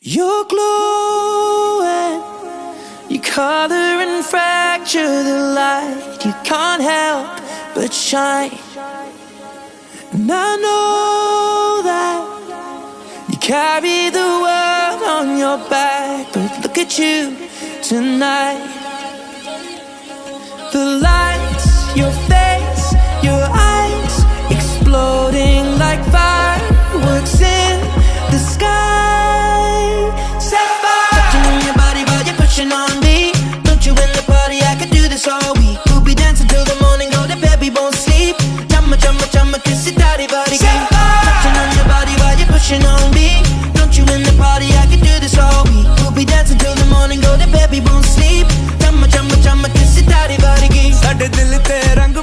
You're glowing, you color and fracture the light. You can't help but shine. And I know that you carry the world on your back, but look at you tonight. The lights, your face, your eyes, exploding like fireworks in the sky. Sapphire, touching on your body while you're pushing on me. Don't you in the party? I could do this all week. We'll be dancing till the morning, go to bed, we won't sleep. Chumma, chumma, chumma, kiss it, daddy, body, touching on your body while you're pushing on me. Don't you in the party? I could do this all week. We'll be dancing till the morning, go to bed, we won't sleep. Chumma, chumma, chumma, kiss it, daddy, body, ਸਾਡੇ ਦਿਲ ਤੇ ਰੰਗ